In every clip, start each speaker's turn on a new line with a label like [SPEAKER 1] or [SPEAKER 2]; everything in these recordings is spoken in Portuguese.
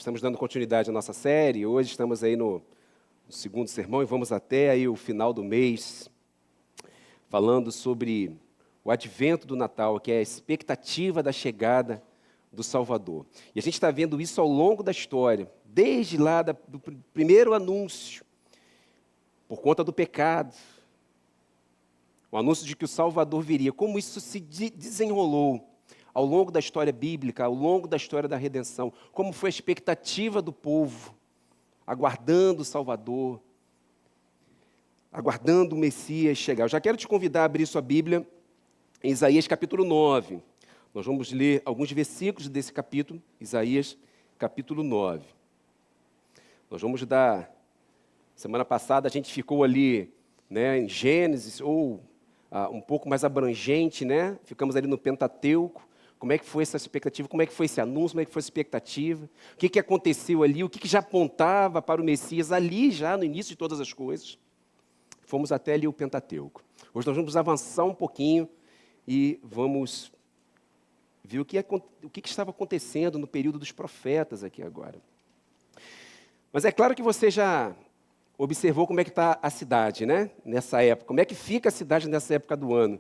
[SPEAKER 1] Estamos dando continuidade à nossa série. Hoje estamos aí no segundo sermão e vamos até aí o final do mês, falando sobre o advento do Natal, que é a expectativa da chegada do Salvador. E a gente está vendo isso ao longo da história, desde lá do primeiro anúncio, por conta do pecado, o anúncio de que o Salvador viria, como isso se desenrolou ao longo da história bíblica, ao longo da história da redenção, como foi a expectativa do povo, aguardando o Salvador, aguardando o Messias chegar. Eu já quero te convidar a abrir sua Bíblia em Isaías capítulo 9. Nós vamos ler alguns versículos desse capítulo, Isaías capítulo 9. Nós vamos dar... Semana passada a gente ficou ali, né, em Gênesis, ou um pouco mais abrangente, né? Ficamos ali no Pentateuco. Como é que foi essa expectativa? Como é que foi esse anúncio? Como é que foi essa expectativa? O que aconteceu ali? O que já apontava para o Messias ali, já no início de todas as coisas? Fomos até ali o Pentateuco. Hoje nós vamos avançar um pouquinho e vamos ver o que estava acontecendo no período dos profetas aqui agora. Mas é claro que você já observou como é que está a cidade, né? Nessa época. Como é que fica a cidade nessa época do ano?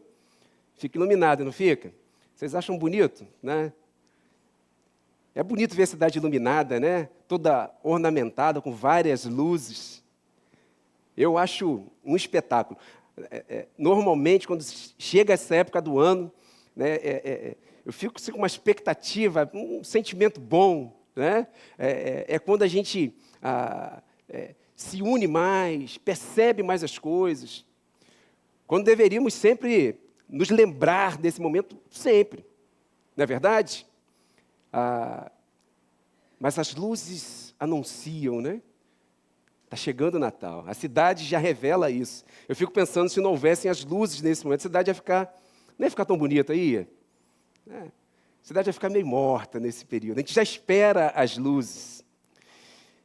[SPEAKER 1] Fica iluminada, não fica? Vocês acham bonito, né? É bonito ver a cidade iluminada, né? Toda ornamentada, com várias luzes. Eu acho um espetáculo. Normalmente, quando chega essa época do ano, né, eu fico com uma expectativa, um sentimento bom, né? É quando a gente se une mais, percebe mais as coisas. Quando deveríamos sempre nos lembrar desse momento, sempre. Não é verdade? Mas as luzes anunciam, né? Está chegando o Natal. A cidade já revela isso. Eu fico pensando, se não houvessem as luzes nesse momento, a cidade não ia ficar tão bonita, ia? A cidade ia ficar meio morta nesse período. A gente já espera as luzes.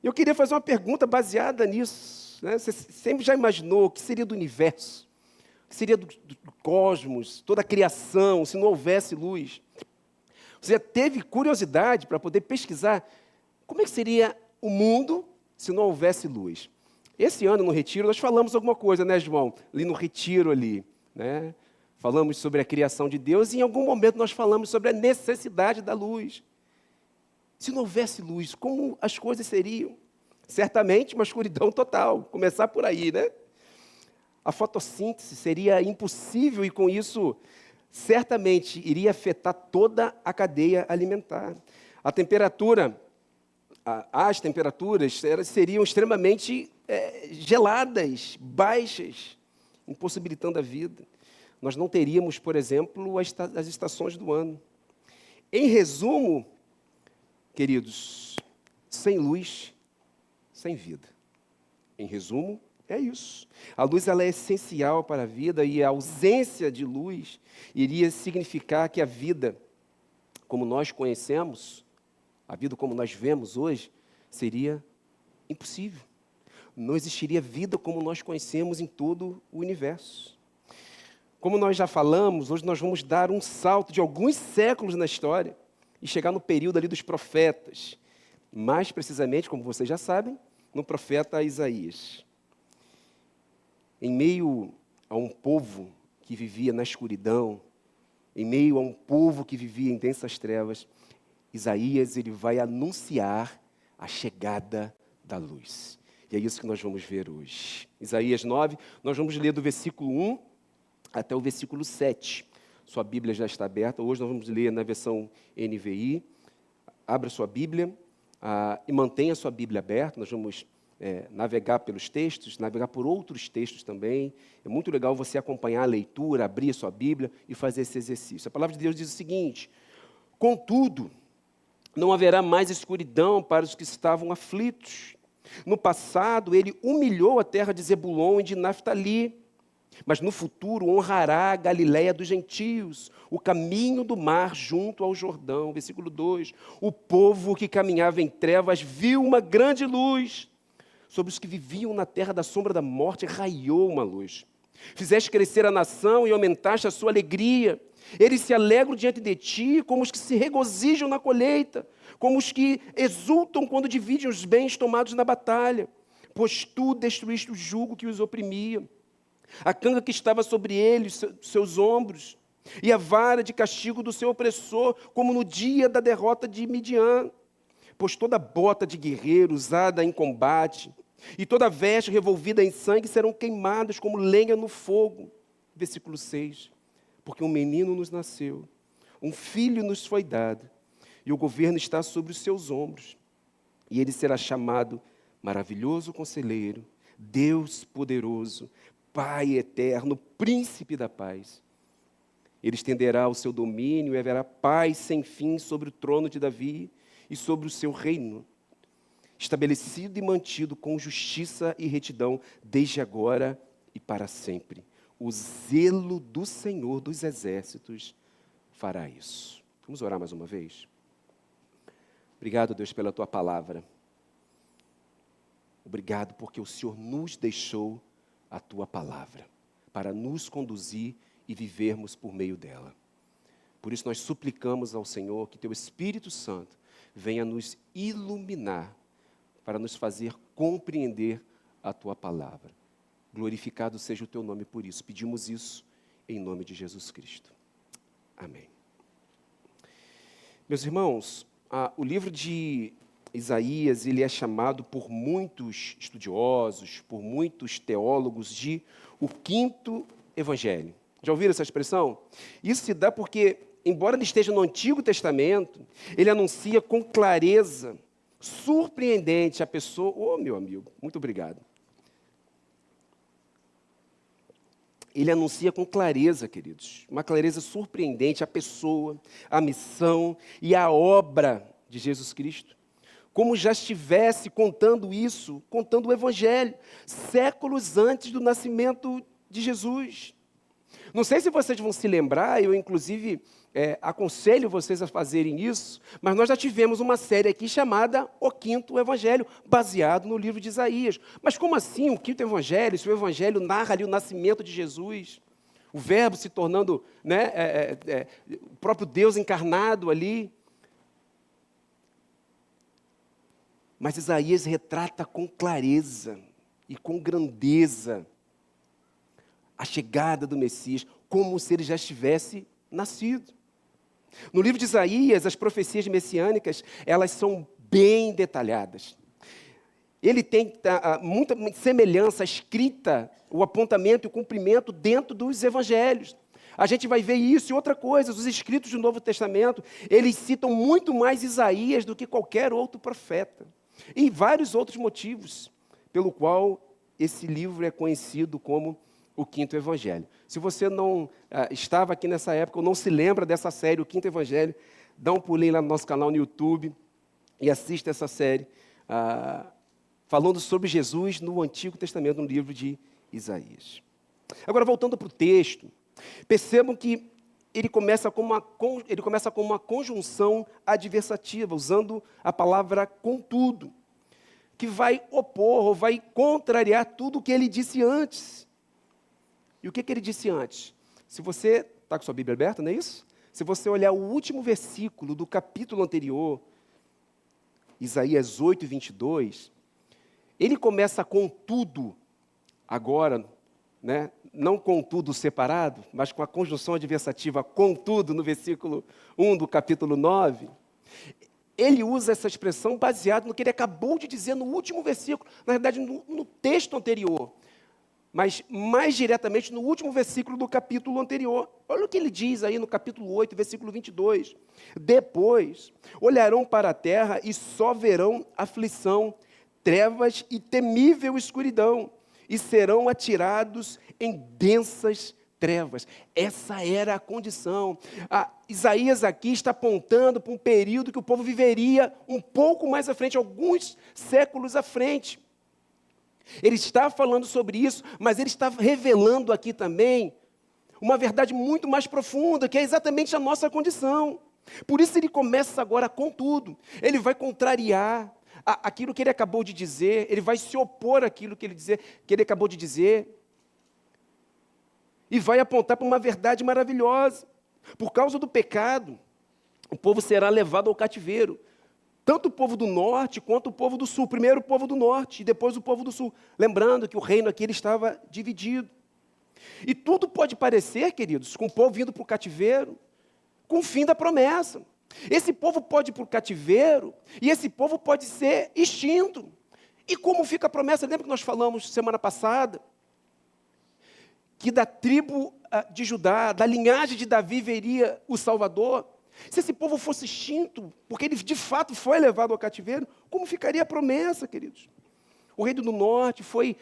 [SPEAKER 1] Eu queria fazer uma pergunta baseada nisso, né? Você sempre já imaginou o que seria do universo? O que seria do cosmos, toda a criação, se não houvesse luz? Você já teve curiosidade para poder pesquisar como é que seria o mundo se não houvesse luz? Esse ano, no Retiro, nós falamos alguma coisa, né, João? Ali no Retiro, ali, né? Falamos sobre a criação de Deus e em algum momento nós falamos sobre a necessidade da luz. Se não houvesse luz, como as coisas seriam? Certamente uma escuridão total, começar por aí, né? A fotossíntese seria impossível e, com isso, certamente iria afetar toda a cadeia alimentar. As temperaturas seriam extremamente geladas, baixas, impossibilitando a vida. Nós não teríamos, por exemplo, as estações do ano. Em resumo, queridos, sem luz, sem vida. Em resumo, é isso. A luz ela é essencial para a vida e a ausência de luz iria significar que a vida, como nós conhecemos, a vida como nós vemos hoje, seria impossível. Não existiria vida como nós conhecemos em todo o universo. Como nós já falamos, hoje nós vamos dar um salto de alguns séculos na história e chegar no período ali dos profetas. Mais precisamente, como vocês já sabem, no profeta Isaías. Em meio a um povo que vivia na escuridão, em meio a um povo que vivia em densas trevas, Isaías ele vai anunciar a chegada da luz. E é isso que nós vamos ver hoje. Isaías 9, nós vamos ler do versículo 1 até o versículo 7. Sua Bíblia já está aberta. Hoje nós vamos ler na versão NVI. Abra sua Bíblia e mantenha sua Bíblia aberta. Nós vamos navegar pelos textos, navegar por outros textos também. É muito legal você acompanhar a leitura, abrir a sua Bíblia e fazer esse exercício. A palavra de Deus diz o seguinte: contudo, não haverá mais escuridão para os que estavam aflitos. No passado, ele humilhou a terra de Zebulon e de Naftali, mas no futuro honrará a Galileia dos gentios, o caminho do mar junto ao Jordão. Versículo 2. O povo que caminhava em trevas viu uma grande luz. Sobre os que viviam na terra da sombra da morte, raiou uma luz. Fizeste crescer a nação e aumentaste a sua alegria. Eles se alegram diante de ti como os que se regozijam na colheita, como os que exultam quando dividem os bens tomados na batalha. Pois tu destruíste o jugo que os oprimia, a canga que estava sobre eles, seus ombros, e a vara de castigo do seu opressor, como no dia da derrota de Midian. Pois toda bota de guerreiro usada em combate, e toda veste revolvida em sangue serão queimadas como lenha no fogo. Versículo 6. Porque um menino nos nasceu, um filho nos foi dado, e o governo está sobre os seus ombros. E ele será chamado Maravilhoso Conselheiro, Deus Poderoso, Pai Eterno, Príncipe da Paz. Ele estenderá o seu domínio e haverá paz sem fim sobre o trono de Davi e sobre o seu reino, estabelecido e mantido com justiça e retidão, desde agora e para sempre. O zelo do Senhor dos Exércitos fará isso. Vamos orar mais uma vez? Obrigado, Deus, pela Tua palavra. Obrigado porque o Senhor nos deixou a Tua palavra para nos conduzir e vivermos por meio dela. Por isso nós suplicamos ao Senhor que Teu Espírito Santo venha nos iluminar para nos fazer compreender a Tua palavra. Glorificado seja o Teu nome por isso. Pedimos isso em nome de Jesus Cristo. Amém. Meus irmãos, o livro de Isaías, ele é chamado por muitos estudiosos, por muitos teólogos, de o quinto evangelho. Já ouviram essa expressão? Isso se dá porque, embora ele esteja no Antigo Testamento, ele anuncia com clareza, surpreendente a pessoa... Ô, meu amigo, muito obrigado. Ele anuncia com clareza, queridos, uma clareza surpreendente a pessoa, a missão e a obra de Jesus Cristo. Como já estivesse contando isso, contando o Evangelho, séculos antes do nascimento de Jesus. Não sei se vocês vão se lembrar, eu inclusive aconselho vocês a fazerem isso, mas nós já tivemos uma série aqui chamada O Quinto Evangelho, baseado no livro de Isaías. Mas como assim o Quinto Evangelho? Se o Evangelho narra ali o nascimento de Jesus, o Verbo se tornando o próprio Deus encarnado ali. Mas Isaías retrata com clareza e com grandeza a chegada do Messias, como se ele já estivesse nascido. No livro de Isaías, as profecias messiânicas, elas são bem detalhadas. Ele tem muita semelhança, a escrita, o apontamento e o cumprimento dentro dos evangelhos. A gente vai ver isso e outra coisa, os escritos do Novo Testamento, eles citam muito mais Isaías do que qualquer outro profeta. E vários outros motivos pelo qual esse livro é conhecido como o Quinto Evangelho. Se você não estava aqui nessa época ou não se lembra dessa série, o Quinto Evangelho, dá um pulinho lá no nosso canal no YouTube e assista essa série falando sobre Jesus no Antigo Testamento, no livro de Isaías. Agora, voltando para o texto, percebam que ele começa com uma conjunção adversativa, usando a palavra contudo, que vai opor ou vai contrariar tudo o que ele disse antes. E o que ele disse antes? Se você está com sua Bíblia aberta, não é isso? Se você olhar o último versículo do capítulo anterior, Isaías 8, 22, ele começa com tudo, agora, né? Não com tudo separado, mas com a conjunção adversativa contudo, no versículo 1 do capítulo 9. Ele usa essa expressão baseado no que ele acabou de dizer no último versículo, na verdade, no texto anterior. Mas mais diretamente no último versículo do capítulo anterior. Olha o que ele diz aí no capítulo 8, versículo 22. Depois olharão para a terra e só verão aflição, trevas e temível escuridão, e serão atirados em densas trevas. Essa era a condição. Isaías aqui está apontando para um período que o povo viveria um pouco mais à frente, alguns séculos à frente. Ele está falando sobre isso, mas ele está revelando aqui também uma verdade muito mais profunda, que é exatamente a nossa condição. Por isso ele começa agora com tudo. Ele vai contrariar aquilo que ele acabou de dizer, ele vai se opor àquilo que ele acabou de dizer, e vai apontar para uma verdade maravilhosa. Por causa do pecado, o povo será levado ao cativeiro. Tanto o povo do norte quanto o povo do sul. Primeiro o povo do norte e depois o povo do sul. Lembrando que o reino aqui ele estava dividido. E tudo pode parecer, queridos, com o povo vindo para o cativeiro, com o fim da promessa. Esse povo pode ir para o cativeiro e esse povo pode ser extinto. E como fica a promessa? Lembra que nós falamos semana passada? Que da tribo de Judá, da linhagem de Davi, viria o Salvador. Se esse povo fosse extinto, porque ele de fato foi levado ao cativeiro, como ficaria a promessa, queridos? O reino do norte foi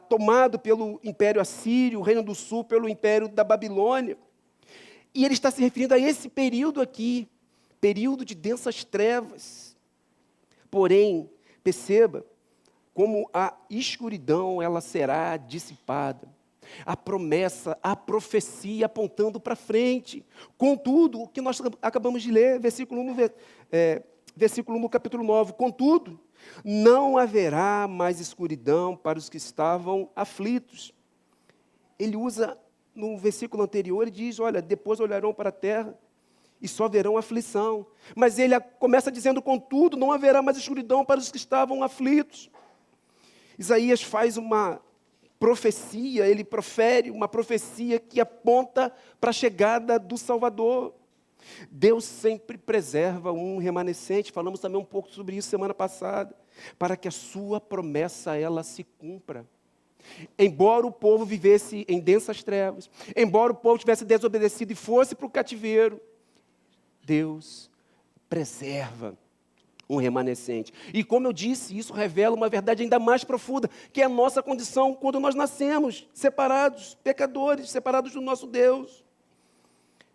[SPEAKER 1] tomado pelo Império Assírio, o reino do sul pelo Império da Babilônia. E ele está se referindo a esse período aqui, período de densas trevas. Porém, perceba como a escuridão ela será dissipada. A promessa, a profecia apontando para frente. Contudo, o que nós acabamos de ler, versículo 1 no capítulo 9. Contudo, não haverá mais escuridão para os que estavam aflitos. Ele usa, no versículo anterior, ele diz, olha, depois olharão para a terra e só verão aflição. Mas ele começa dizendo, contudo, não haverá mais escuridão para os que estavam aflitos. Isaías faz uma profecia, ele profere uma profecia que aponta para a chegada do Salvador. Deus sempre preserva um remanescente, falamos também um pouco sobre isso semana passada, para que a sua promessa ela se cumpra. Embora o povo vivesse em densas trevas, embora o povo tivesse desobedecido e fosse para o cativeiro, Deus preserva um remanescente. E como eu disse, isso revela uma verdade ainda mais profunda, que é a nossa condição quando nós nascemos, separados, pecadores, separados do nosso Deus.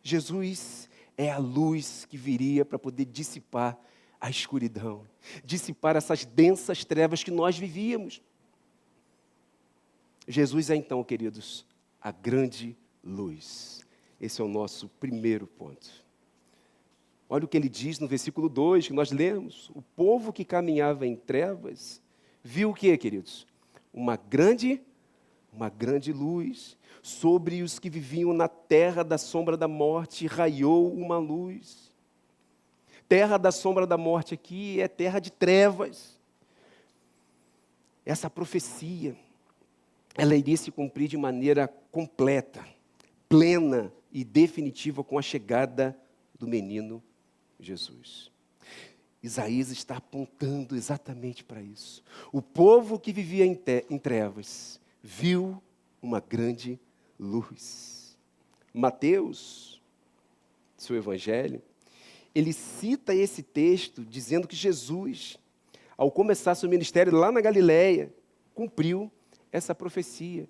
[SPEAKER 1] Jesus é a luz que viria para poder dissipar a escuridão, dissipar essas densas trevas que nós vivíamos. Jesus é então, queridos, a grande luz. Esse é o nosso primeiro ponto. Olha o que ele diz no versículo 2, que nós lemos. O povo que caminhava em trevas, viu o que, queridos? Uma grande luz. Sobre os que viviam na terra da sombra da morte, raiou uma luz. Terra da sombra da morte aqui é terra de trevas. Essa profecia, ela iria se cumprir de maneira completa, plena e definitiva com a chegada do menino Jesus. Isaías está apontando exatamente para isso. O povo que vivia em trevas viu uma grande luz. Mateus, seu evangelho, ele cita esse texto dizendo que Jesus, ao começar seu ministério lá na Galileia, cumpriu essa profecia.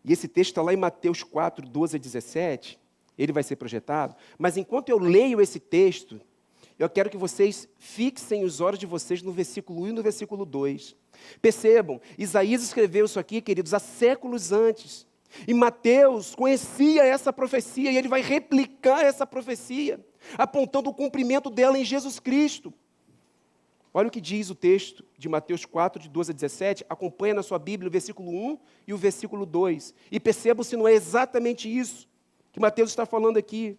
[SPEAKER 1] E esse texto está lá em Mateus 4, 12 a 17, ele vai ser projetado. Mas enquanto eu leio esse texto, eu quero que vocês fixem os olhos de vocês no versículo 1 e no versículo 2. Percebam, Isaías escreveu isso aqui, queridos, há séculos antes. E Mateus conhecia essa profecia e ele vai replicar essa profecia, apontando o cumprimento dela em Jesus Cristo. Olha o que diz o texto de Mateus 4, de 12 a 17. Acompanha na sua Bíblia o versículo 1 e o versículo 2. E percebam se não é exatamente isso que Mateus está falando aqui.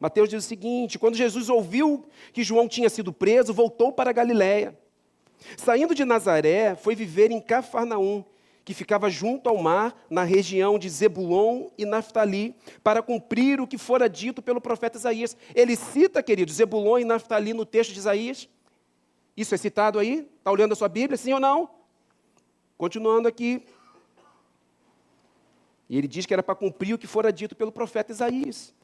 [SPEAKER 1] Mateus diz o seguinte: quando Jesus ouviu que João tinha sido preso, voltou para a Galileia. Saindo de Nazaré, foi viver em Cafarnaum, que ficava junto ao mar, na região de Zebulon e Naftali, para cumprir o que fora dito pelo profeta Isaías. Ele cita, queridos, Zebulon e Naftali no texto de Isaías. Isso é citado aí? Está olhando a sua Bíblia, sim ou não? Continuando aqui. E ele diz que era para cumprir o que fora dito pelo profeta Isaías.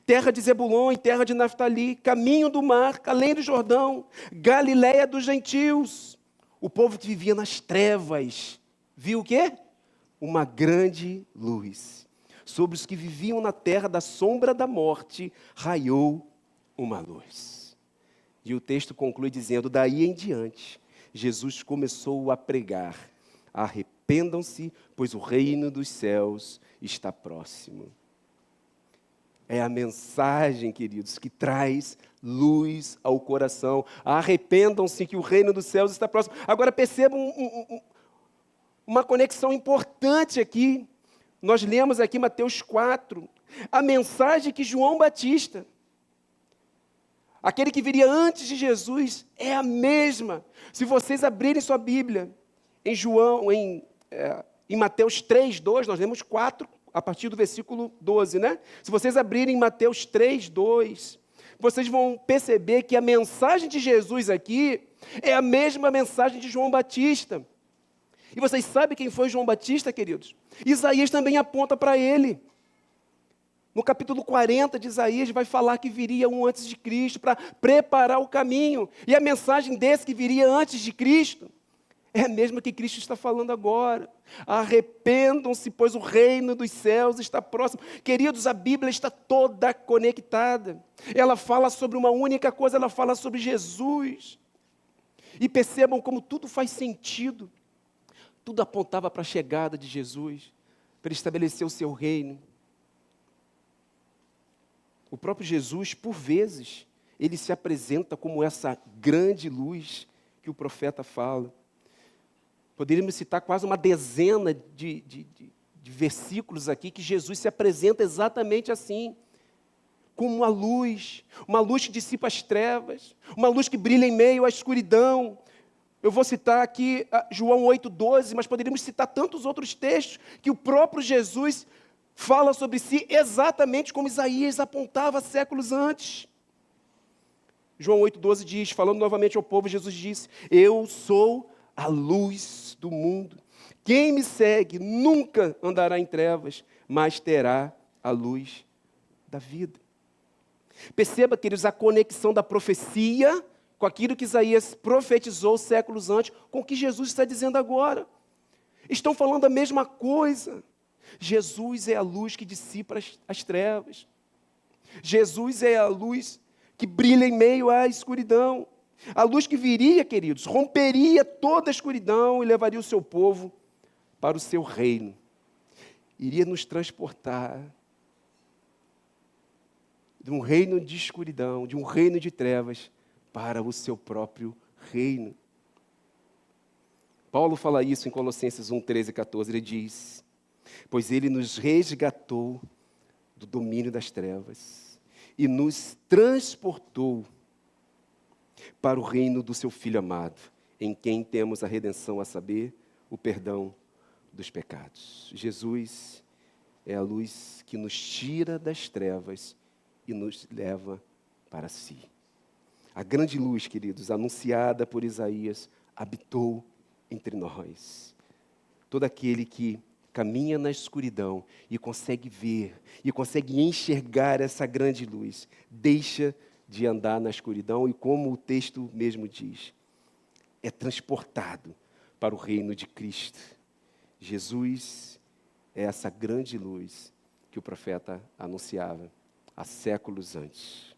[SPEAKER 1] Terra de Zebulon e terra de Naftali, caminho do mar, além do Jordão, Galileia dos gentios. O povo que vivia nas trevas, viu o quê? Uma grande luz. Sobre os que viviam na terra da sombra da morte, raiou uma luz. E o texto conclui dizendo, daí em diante, Jesus começou a pregar, arrependam-se, pois o reino dos céus está próximo. É a mensagem, queridos, que traz luz ao coração. Arrependam-se que o reino dos céus está próximo. Agora percebam uma conexão importante aqui. Nós lemos aqui Mateus 4, a mensagem que João Batista, aquele que viria antes de Jesus, é a mesma. Se vocês abrirem sua Bíblia em Mateus 3, 2, nós lemos 4, a partir do versículo 12, né? Se vocês abrirem Mateus 3, 2, vocês vão perceber que a mensagem de Jesus aqui é a mesma mensagem de João Batista. E vocês sabem quem foi João Batista, queridos? Isaías também aponta para ele. No capítulo 40 de Isaías vai falar que viria um antes de Cristo para preparar o caminho. E a mensagem desse que viria antes de Cristo é a mesma que Cristo está falando agora. Arrependam-se, pois o reino dos céus está próximo. Queridos, a Bíblia está toda conectada. Ela fala sobre uma única coisa, ela fala sobre Jesus. E percebam como tudo faz sentido. Tudo apontava para a chegada de Jesus, para ele estabelecer o seu reino. O próprio Jesus, por vezes, ele se apresenta como essa grande luz que o profeta fala. Poderíamos citar quase uma dezena de versículos aqui que Jesus se apresenta exatamente assim, como uma luz que dissipa as trevas, uma luz que brilha em meio à escuridão. Eu vou citar aqui João 8,12, mas poderíamos citar tantos outros textos que o próprio Jesus fala sobre si exatamente como Isaías apontava séculos antes. João 8,12 diz, falando novamente ao povo, Jesus disse: eu sou a luz do mundo. Quem me segue nunca andará em trevas, mas terá a luz da vida. Perceba, queridos, a conexão da profecia com aquilo que Isaías profetizou séculos antes, com o que Jesus está dizendo agora. Estão falando a mesma coisa. Jesus é a luz que dissipa as trevas. Jesus é a luz que brilha em meio à escuridão. A luz que viria, queridos, romperia toda a escuridão e levaria o seu povo para o seu reino. Iria nos transportar de um reino de escuridão, de um reino de trevas, para o seu próprio reino. Paulo fala isso em Colossenses 1, 13 e 14. Ele diz: pois ele nos resgatou do domínio das trevas e nos transportou para o reino do seu Filho amado, em quem temos a redenção, a saber, o perdão dos pecados. Jesus é a luz que nos tira das trevas e nos leva para si. A grande luz, queridos, anunciada por Isaías, habitou entre nós. Todo aquele que caminha na escuridão e consegue ver, e consegue enxergar essa grande luz, deixa de andar na escuridão e, como o texto mesmo diz, é transportado para o reino de Cristo. Jesus é essa grande luz que o profeta anunciava há séculos antes.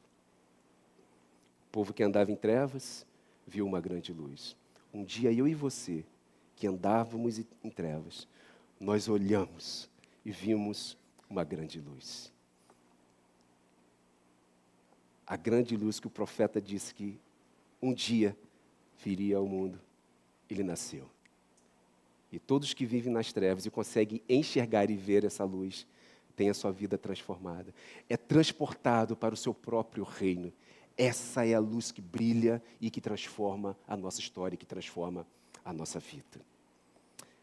[SPEAKER 1] O povo que andava em trevas viu uma grande luz. Um dia eu e você, que andávamos em trevas, nós olhamos e vimos uma grande luz. A grande luz que o profeta disse que um dia viria ao mundo, ele nasceu. E todos que vivem nas trevas e conseguem enxergar e ver essa luz, têm a sua vida transformada. É transportado para o seu próprio reino. Essa é a luz que brilha e que transforma a nossa história, que transforma a nossa vida.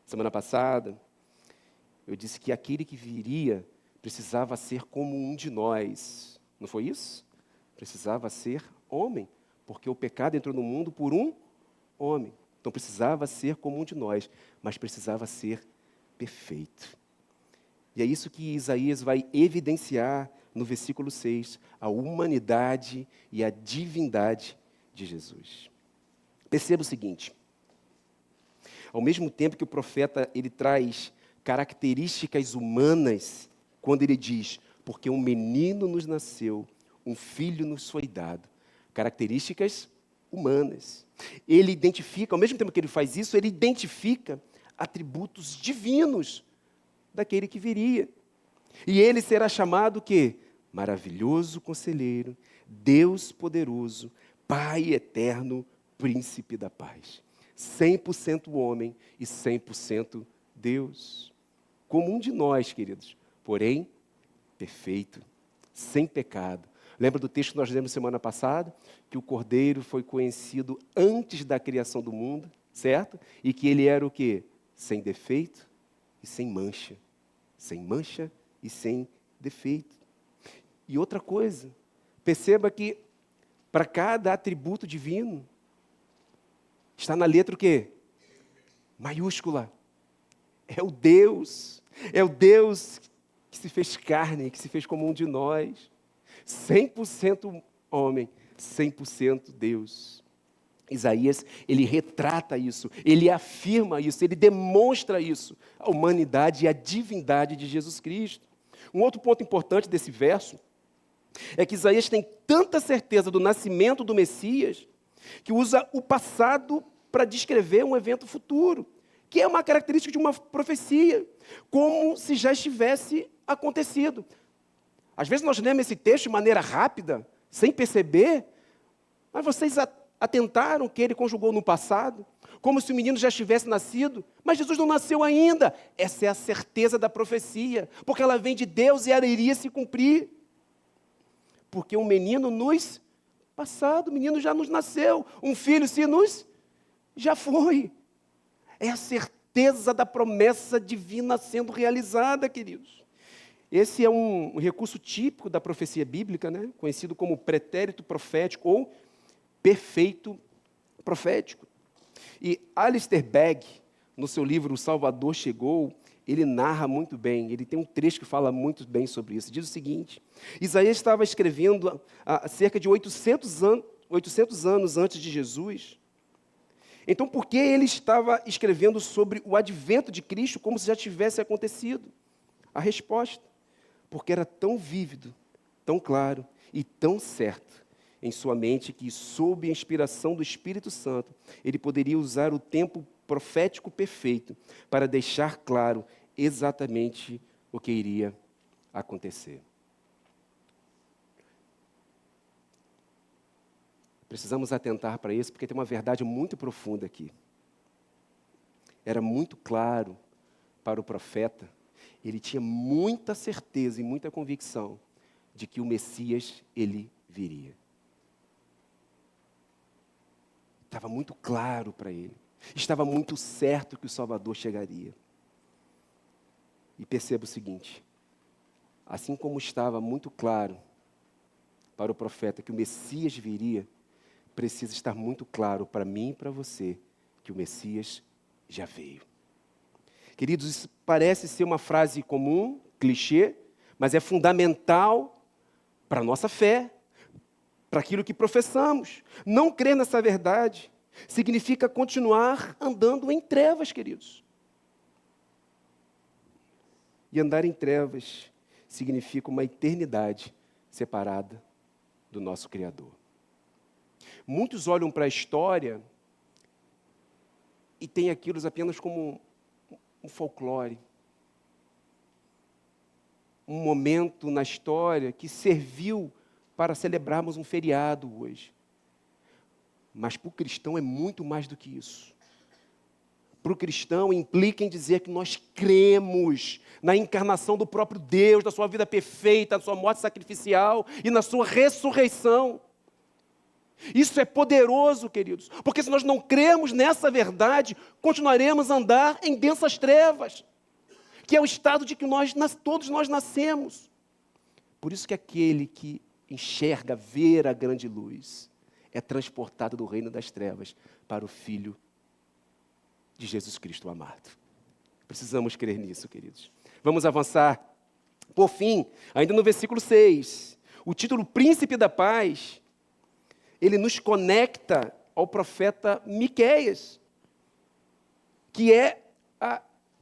[SPEAKER 1] Semana passada, eu disse que aquele que viria precisava ser como um de nós. Não foi isso? Precisava ser homem, porque o pecado entrou no mundo por um homem. Então precisava ser como um de nós, mas precisava ser perfeito. E é isso que Isaías vai evidenciar no versículo 6, a humanidade e a divindade de Jesus. Perceba o seguinte: ao mesmo tempo que o profeta ele traz características humanas, quando ele diz, porque um menino nos nasceu, um filho nos foi dado, características humanas. Ele identifica, ao mesmo tempo que ele faz isso, ele identifica atributos divinos daquele que viria. E ele será chamado o quê? Maravilhoso Conselheiro, Deus Poderoso, Pai Eterno, Príncipe da Paz. 100% homem e 100% Deus. como um de nós, queridos, porém perfeito, sem pecado. Lembra do texto que nós lemos semana passada? Que o Cordeiro foi conhecido antes da criação do mundo, certo? E que ele era o quê? Sem defeito e sem mancha. Sem mancha e sem defeito. E outra coisa, perceba que para cada atributo divino, está na letra o quê? Maiúscula. É o Deus que se fez carne, que se fez como um de nós. 100% homem, 100% Deus. Isaías, ele retrata isso, ele afirma isso, ele demonstra isso, a humanidade e a divindade de Jesus Cristo. Um outro ponto importante desse verso é que Isaías tem tanta certeza do nascimento do Messias que usa o passado para descrever um evento futuro, que é uma característica de uma profecia, como se já estivesse acontecido. Às vezes nós lemos esse texto de maneira rápida, sem perceber, mas vocês atentaram que ele conjugou no passado, como se o menino já estivesse nascido, mas Jesus não nasceu ainda. Essa é a certeza da profecia, porque ela vem de Deus e ela iria se cumprir. Porque um menino nos passado, o menino já nos nasceu, um filho se nos já foi. É a certeza da promessa divina sendo realizada, queridos. Esse é um recurso típico da profecia bíblica, né? Conhecido como pretérito profético ou perfeito profético. E Alistair Begg, no seu livro O Salvador Chegou, ele narra muito bem, ele tem um trecho que fala muito bem sobre isso. Diz o seguinte: Isaías estava escrevendo há cerca de 800 anos antes de Jesus. Então, por que ele estava escrevendo sobre o advento de Cristo como se já tivesse acontecido? A resposta: porque era tão vívido, tão claro e tão certo em sua mente que, sob a inspiração do Espírito Santo, ele poderia usar o tempo profético perfeito para deixar claro exatamente o que iria acontecer. Precisamos atentar para isso, porque tem uma verdade muito profunda aqui. Era muito claro para o profeta, ele tinha muita certeza e muita convicção de que o Messias, ele viria. Estava muito claro para ele. Estava muito certo que o Salvador chegaria. E perceba o seguinte: assim como estava muito claro para o profeta que o Messias viria, precisa estar muito claro para mim e para você que o Messias já veio. Queridos, isso parece ser uma frase comum, clichê, mas é fundamental para a nossa fé, para aquilo que professamos. Não crer nessa verdade significa continuar andando em trevas, queridos. E andar em trevas significa uma eternidade separada do nosso Criador. Muitos olham para a história e têm aquilo apenas como um folclore. Um momento na história que serviu para celebrarmos um feriado hoje. Mas para o cristão é muito mais do que isso. Para o cristão implica em dizer que nós cremos na encarnação do próprio Deus, na sua vida perfeita, na sua morte sacrificial e na sua ressurreição. Isso é poderoso, queridos, porque se nós não cremos nessa verdade, continuaremos a andar em densas trevas, que é o estado de que todos nós nascemos. Por isso que aquele que enxerga, ver a grande luz, é transportado do reino das trevas para o Filho de Jesus Cristo amado. Precisamos crer nisso, queridos. Vamos avançar. Por fim, ainda no versículo 6, o título Príncipe da Paz, ele nos conecta ao profeta Miqueias, que é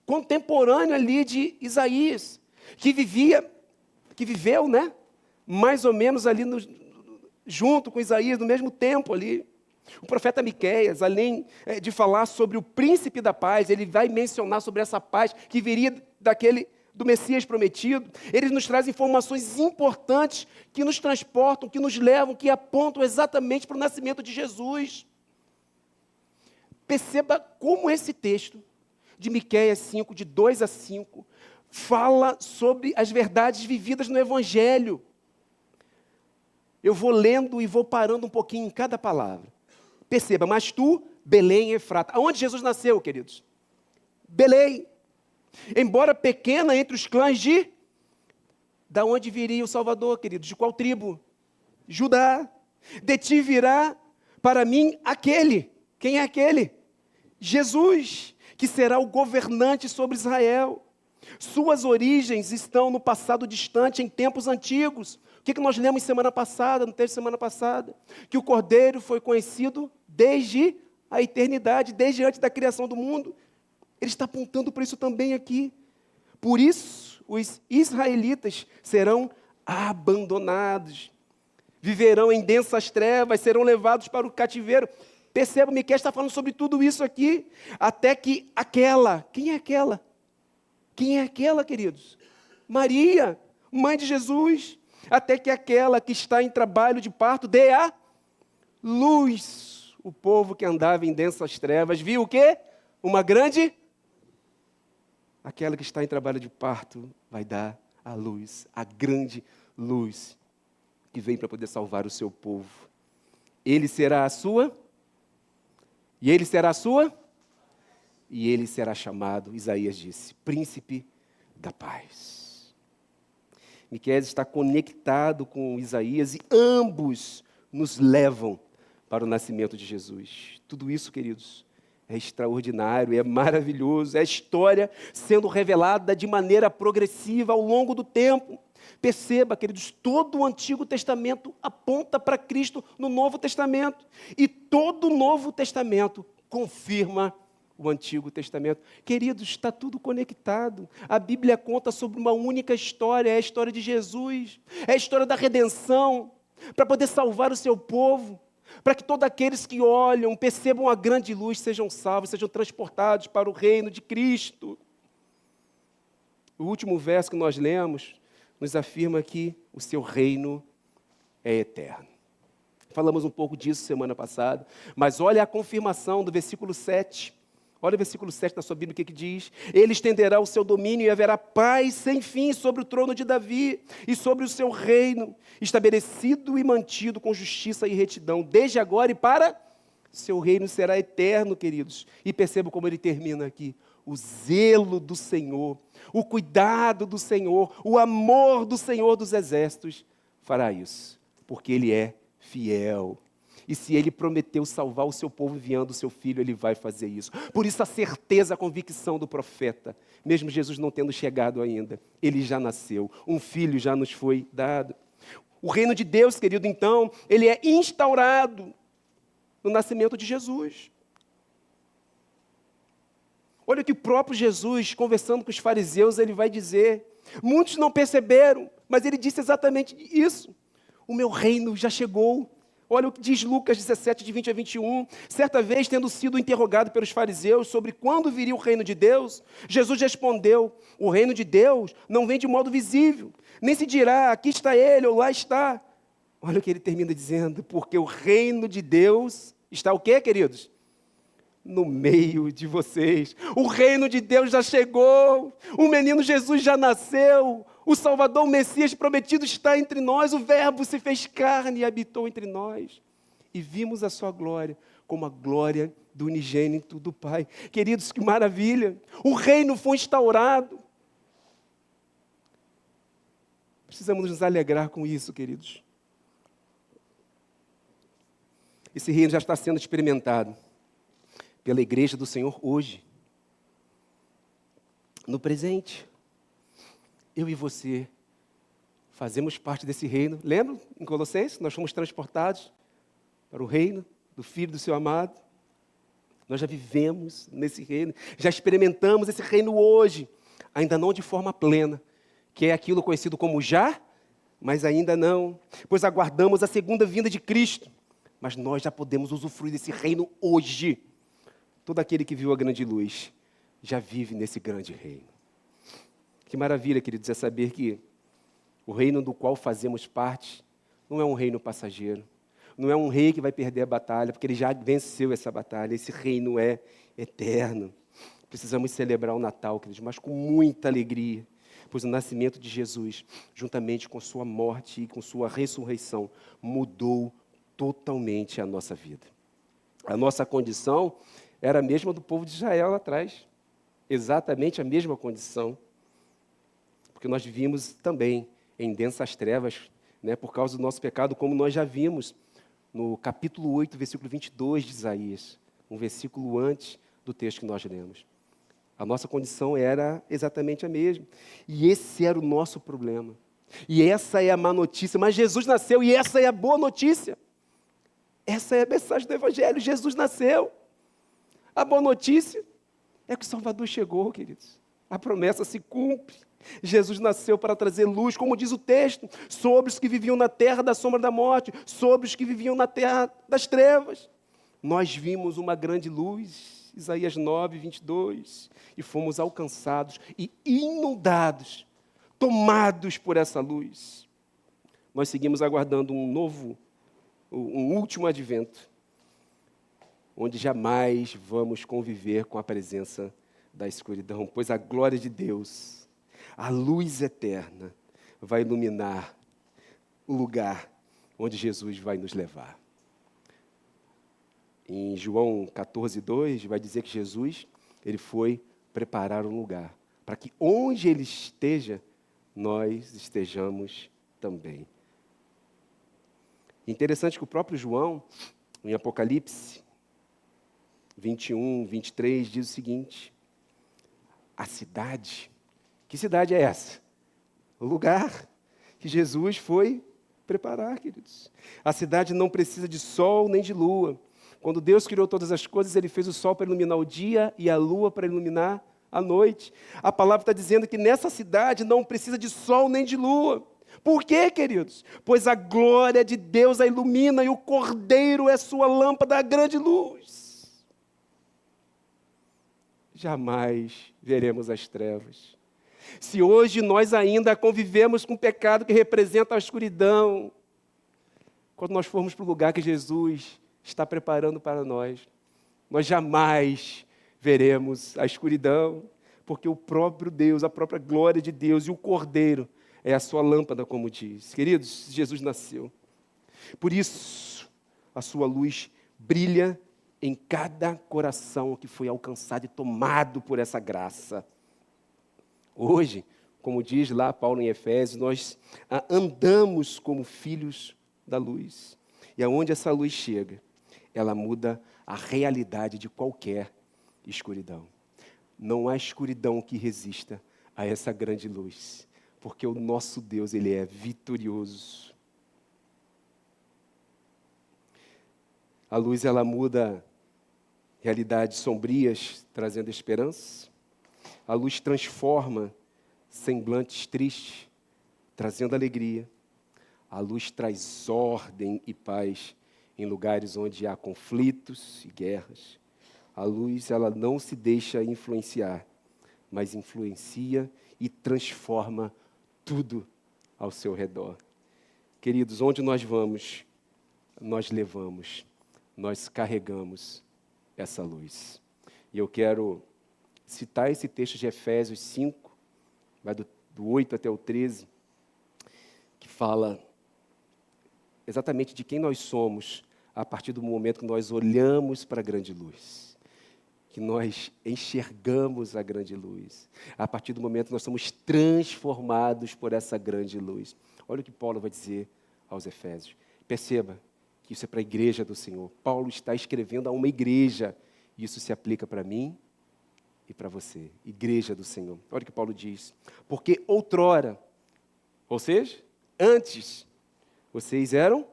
[SPEAKER 1] contemporâneo ali de Isaías, que viveu, né, mais ou menos ali junto com Isaías, no mesmo tempo ali. O profeta Miqueias, além de falar sobre o príncipe da paz, ele vai mencionar sobre essa paz que viria do Messias prometido. Ele nos traz informações importantes que nos transportam, que nos levam, que apontam exatamente para o nascimento de Jesus. Perceba como esse texto de Miqueias 5, de 2 a 5, fala sobre as verdades vividas no Evangelho. Eu vou lendo e vou parando um pouquinho em cada palavra. Perceba, mas tu, Belém, Efrata. Aonde Jesus nasceu, queridos? Belém. Embora pequena entre os clãs de... Da onde viria o Salvador, queridos? De qual tribo? Judá. De ti virá para mim aquele. Quem é aquele? Jesus, que será o governante sobre Israel. Suas origens estão no passado distante, em tempos antigos. O que nós lemos semana passada, no texto de semana passada? Que o Cordeiro foi conhecido desde a eternidade, desde antes da criação do mundo. Ele está apontando para isso também aqui. Por isso, os israelitas serão abandonados. Viverão em densas trevas, serão levados para o cativeiro. Perceba, Miqueias está falando sobre tudo isso aqui. Até que aquela, quem é aquela? Quem é aquela, queridos? Maria, mãe de Jesus. Até que aquela que está em trabalho de parto dê a luz. O povo que andava em densas trevas viu o quê? Uma grande... Aquela que está em trabalho de parto vai dar a luz, a grande luz que vem para poder salvar o seu povo. Ele será a sua, e ele será a sua, e ele será chamado, Isaías disse, príncipe da paz. Miqueias está conectado com Isaías e ambos nos levam para o nascimento de Jesus. Tudo isso, queridos, é extraordinário, é maravilhoso, é a história sendo revelada de maneira progressiva ao longo do tempo. Perceba, queridos, todo o Antigo Testamento aponta para Cristo no Novo Testamento. E todo o Novo Testamento confirma o Antigo Testamento. Queridos, está tudo conectado. A Bíblia conta sobre uma única história, é a história de Jesus. É a história da redenção, para poder salvar o seu povo. Para que todos aqueles que olham, percebam a grande luz, sejam salvos, sejam transportados para o reino de Cristo. O último verso que nós lemos nos afirma que o seu reino é eterno. Falamos um pouco disso semana passada, mas olha a confirmação do versículo 7. Olha o versículo 7 da sua Bíblia, o que diz? Ele estenderá o seu domínio e haverá paz sem fim sobre o trono de Davi e sobre o seu reino, estabelecido e mantido com justiça e retidão, desde agora e para... Seu reino será eterno, queridos. E perceba como ele termina aqui. O zelo do Senhor, o cuidado do Senhor, o amor do Senhor dos exércitos fará isso, porque Ele é fiel. E se Ele prometeu salvar o seu povo enviando o seu Filho, Ele vai fazer isso. Por isso a certeza, a convicção do profeta, mesmo Jesus não tendo chegado ainda, Ele já nasceu, um Filho já nos foi dado. O reino de Deus, querido, então, ele é instaurado no nascimento de Jesus. Olha o que o próprio Jesus, conversando com os fariseus, ele vai dizer. Muitos não perceberam, mas ele disse exatamente isso. O meu reino já chegou. Olha o que diz Lucas 17, de 20 a 21. Certa vez, tendo sido interrogado pelos fariseus sobre quando viria o reino de Deus, Jesus respondeu, o reino de Deus não vem de modo visível, nem se dirá, aqui está ele ou lá está. Olha o que ele termina dizendo, porque o reino de Deus está o quê, queridos? No meio de vocês. O reino de Deus já chegou. O menino Jesus já nasceu. O Salvador, o Messias prometido está entre nós. O Verbo se fez carne e habitou entre nós. E vimos a sua glória como a glória do unigênito do Pai. Queridos, que maravilha. O reino foi instaurado. Precisamos nos alegrar com isso, queridos. Esse reino já está sendo experimentado pela igreja do Senhor hoje, no presente. Eu e você fazemos parte desse reino. Lembra, em Colossenses, nós fomos transportados para o reino do Filho do Seu amado. Nós já vivemos nesse reino, já experimentamos esse reino hoje, ainda não de forma plena, que é aquilo conhecido como já, mas ainda não, pois aguardamos a segunda vinda de Cristo, mas nós já podemos usufruir desse reino hoje. Todo aquele que viu a grande luz já vive nesse grande reino. Que maravilha, queridos, é saber que o reino do qual fazemos parte não é um reino passageiro. Não é um rei que vai perder a batalha, porque ele já venceu essa batalha. Esse reino é eterno. Precisamos celebrar o Natal, queridos, mas com muita alegria. pois o nascimento de Jesus, juntamente com sua morte e com sua ressurreição, mudou totalmente a nossa vida. A nossa condição era a mesma do povo de Israel lá atrás, exatamente a mesma condição, porque nós vivíamos também em densas trevas, né, por causa do nosso pecado, como nós já vimos no capítulo 8, versículo 22 de Isaías, um versículo antes do texto que nós lemos. A nossa condição era exatamente a mesma. E esse era o nosso problema. E essa é a má notícia. Mas Jesus nasceu e essa é a boa notícia. Essa é a mensagem do Evangelho. Jesus nasceu. A boa notícia é que o Salvador chegou, queridos. A promessa se cumpre. Jesus nasceu para trazer luz, como diz o texto, sobre os que viviam na terra da sombra da morte, sobre os que viviam na terra das trevas. Nós vimos uma grande luz, Isaías 9, 22, e fomos alcançados e inundados, tomados por essa luz. Nós seguimos aguardando um último advento, onde jamais vamos conviver com a presença da escuridão, pois a glória de Deus, a luz eterna, vai iluminar o lugar onde Jesus vai nos levar. Em João 14, 2, vai dizer que Jesus, ele foi preparar um lugar, para que onde ele esteja, nós estejamos também. Interessante que o próprio João, em Apocalipse 21, 23, diz o seguinte: a cidade, que cidade é essa? O lugar que Jesus foi preparar, queridos. A cidade não precisa de sol nem de lua. Quando Deus criou todas as coisas, Ele fez o sol para iluminar o dia e a lua para iluminar a noite. A palavra está dizendo que nessa cidade não precisa de sol nem de lua. Por quê, queridos? Pois a glória de Deus a ilumina e o Cordeiro é sua lâmpada, a grande luz. Jamais veremos as trevas. Se hoje nós ainda convivemos com o pecado que representa a escuridão, quando nós formos para o lugar que Jesus está preparando para nós, nós jamais veremos a escuridão, porque o próprio Deus, a própria glória de Deus e o Cordeiro é a sua lâmpada, como diz. Queridos, Jesus nasceu. Por isso, a sua luz brilha em cada coração que foi alcançado e tomado por essa graça. Hoje, como diz lá Paulo em Efésios, nós andamos como filhos da luz. E aonde essa luz chega, ela muda a realidade de qualquer escuridão. Não há escuridão que resista a essa grande luz, porque o nosso Deus, Ele é vitorioso. A luz, ela muda realidades sombrias, trazendo esperança. A luz transforma semblantes tristes, trazendo alegria. A luz traz ordem e paz em lugares onde há conflitos e guerras. A luz, ela não se deixa influenciar, mas influencia e transforma tudo ao seu redor. Queridos, onde nós vamos, nós levamos, nós carregamos essa luz. E eu quero citar esse texto de Efésios 5, vai do 8 até o 13, que fala exatamente de quem nós somos a partir do momento que nós olhamos para a grande luz, que nós enxergamos a grande luz, a partir do momento que nós somos transformados por essa grande luz. Olha o que Paulo vai dizer aos Efésios. Perceba que isso é para a igreja do Senhor. Paulo está escrevendo a uma igreja, e isso se aplica para mim e para você, igreja do Senhor. Olha o que Paulo diz. Porque outrora, ou seja, antes, vocês eram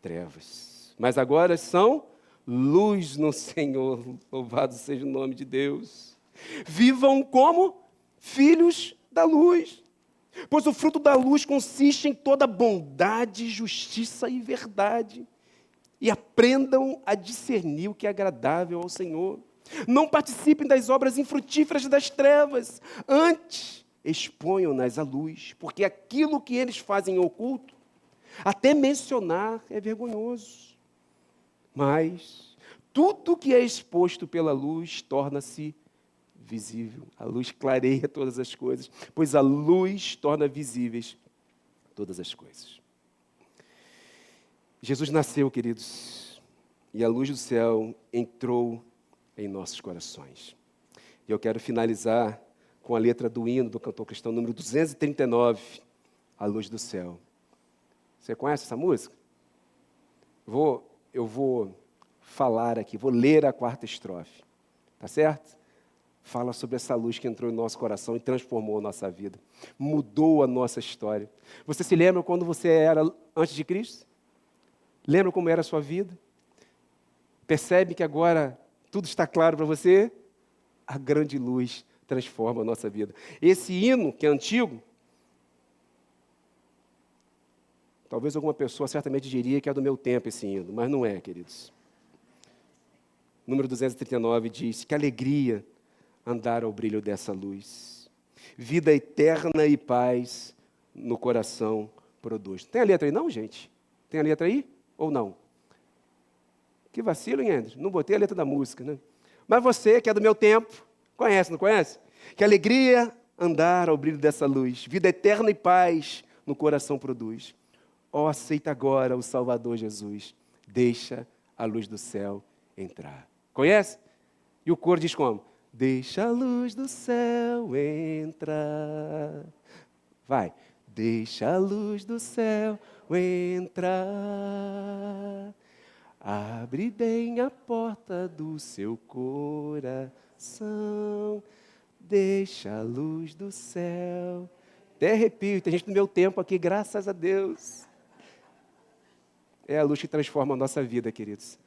[SPEAKER 1] trevas, mas agora são luz no Senhor. Louvado seja o nome de Deus. Vivam como filhos da luz, pois o fruto da luz consiste em toda bondade, justiça e verdade. E aprendam a discernir o que é agradável ao Senhor. Não participem das obras infrutíferas das trevas, antes exponham-nas à luz, porque aquilo que eles fazem em oculto, até mencionar é vergonhoso. Mas tudo que é exposto pela luz torna-se visível. A luz clareia todas as coisas, pois a luz torna visíveis todas as coisas. Jesus nasceu, queridos, e a luz do céu entrou em nossos corações. E eu quero finalizar com a letra do hino do cantor cristão número 239, A Luz do Céu. Você conhece essa música? Eu vou falar aqui, vou ler a quarta estrofe, tá certo? Fala sobre essa luz que entrou em nosso coração e transformou a nossa vida, mudou a nossa história. Você se lembra quando você era antes de Cristo? Lembra como era a sua vida? Percebe que agora tudo está claro para você? A grande luz transforma a nossa vida. Esse hino, que é antigo, talvez alguma pessoa certamente diria que é do meu tempo esse hino, mas não é, queridos. Número 239 diz: que alegria andar ao brilho dessa luz. Vida eterna e paz no coração produz. Tem a letra aí não, gente? Tem a letra aí? Ou não? Que vacilo, hein, André? Não botei a letra da música, né? Mas você, que é do meu tempo, conhece, não conhece? Que alegria andar ao brilho dessa luz. Vida eterna e paz no coração produz. Ó, aceita agora o Salvador Jesus. Deixa a luz do céu entrar. Conhece? E o coro diz como? Deixa a luz do céu entrar. Vai. Deixa a luz do céu entrar. Abre bem a porta do seu coração. Deixa a luz do céu. Até arrepio, tem gente do meu tempo aqui, graças a Deus. É a luz que transforma a nossa vida, queridos.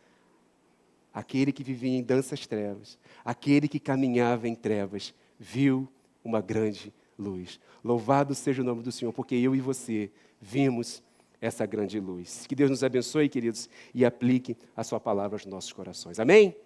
[SPEAKER 1] Aquele que vivia em densas trevas, aquele que caminhava em trevas, viu uma grande luz. Louvado seja o nome do Senhor, porque eu e você vimos essa grande luz. Que Deus nos abençoe, queridos, e aplique a sua palavra aos nossos corações. Amém?